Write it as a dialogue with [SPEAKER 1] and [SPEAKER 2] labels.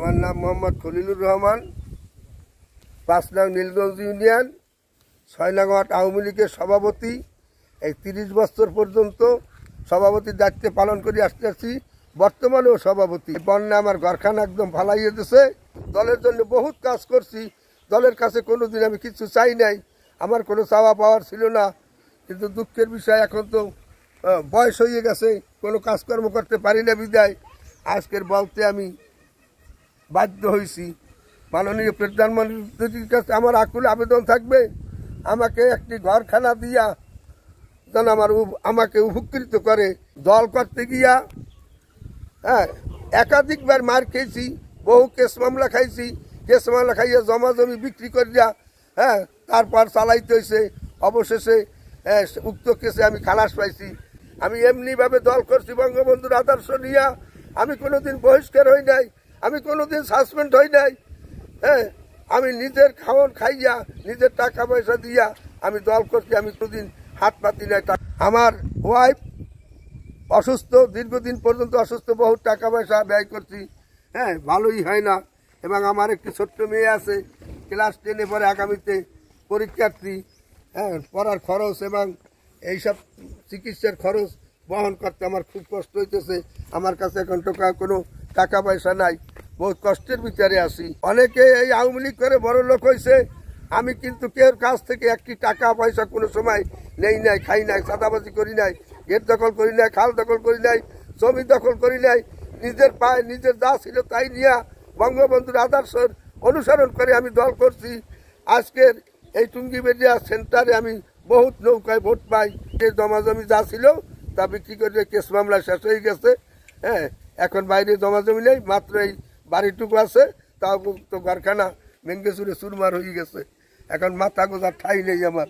[SPEAKER 1] আমার নাম মোহাম্মদ খলিলুর রহমান, 5 নং নীলগঞ্জ ইউনিয়ন 6 নং ওয়ার্ড আওয়ামী লীগের সভাপতি। এই 30 বছর পর্যন্ত সভাপতির দায়িত্ব পালন করে আসতেছি, বর্তমানেও সভাপতি। বন্যা আমার ঘরখানা একদম ফালাইয়ে দিয়েছে। দলের জন্য বহুত কাজ করছি, দলের কাছে কোনোদিন আমি কিছু চাই নাই, আমার কোনো চাওয়া পাওয়ার ছিল না। কিন্তু দুঃখের বিষয় এখন তো বয়স হয়ে গেছে, কোনো কাজকর্ম করতে পারি না বিদায় আজকের বলতে আমি বাধ্য হয়েছি। মাননীয় প্রধানমন্ত্রীর কাছে আমার আকুল আবেদন থাকবে, আমাকে একটি ঘরখানা দিয়া যেন আমাকে উপকৃত করে। দল করতে গিয়া একাধিকবার মার খেয়েছি, বহু কেস মামলা খাইছি, কেস মামলা খাইয়া জমা জমি বিক্রি করিয়া তারপর চালাইতে হয়েছে। অবশেষে উক্ত কেসে আমি খালাস পাইছি। আমি এমনিভাবে দল করছি বঙ্গবন্ধুর আদর্শ নিয়া। আমি কোনোদিন বহিষ্কার হই নাই, আমি কোনোদিন সাসপেন্ড হই নাই। আমি নিজের খাওয়ান খাইয়া, নিজের টাকা পয়সা দিয়া আমি দল করছি, আমি কোনোদিন হাত পাতি নাই। আমার ওয়াইফ অসুস্থ, দীর্ঘদিন পর্যন্ত অসুস্থ, বহু টাকা পয়সা ব্যয় করছি, ভালোই হয় না। এবং আমার একটি ছোট্ট মেয়ে আছে, ক্লাস 10-এ পরে, আগামীতে পরীক্ষার্থী। পড়ার খরচ এবং এইসব চিকিৎসার খরচ বহন করতে আমার খুব কষ্ট হইতেছে। আমার কাছে এখন কোনো টাকা পয়সা নাই, বহুত কষ্টের ভিতরে আছি। অনেকে এই আওয়ামী লীগ করে বড় লোক হয়েছে, আমি কিন্তু কেউ কাছ থেকে একটি টাকা পয়সা কোনো সময় নেই নাই, খাই নাই, চাঁদাবাজি করি নাই, গেট দখল করি নাই, খাল দখল করি নাই, জমি দখল করি নাই। নিজের পায়ে নিজের যা ছিল তাই নিয়ে বঙ্গবন্ধুর আদর্শ অনুসরণ করে আমি দল করছি। আজকের এই টুঙ্গিবেড়িয়া সেন্টারে আমি বহুত নৌকায় ভোট পাই। জমা জমি যা ছিল তা বিক্রি করে কেস মামলা শেষ হয়ে গেছে। এখন বাইরে জমা জমি নেই, মাত্র এই বাড়িটুকু আছে, তাও তো কারখানা ভেঙ্গে চুরে চুরমার হয়ে গেছে। এখন মাথা গোজার ঠাই নেই আমার।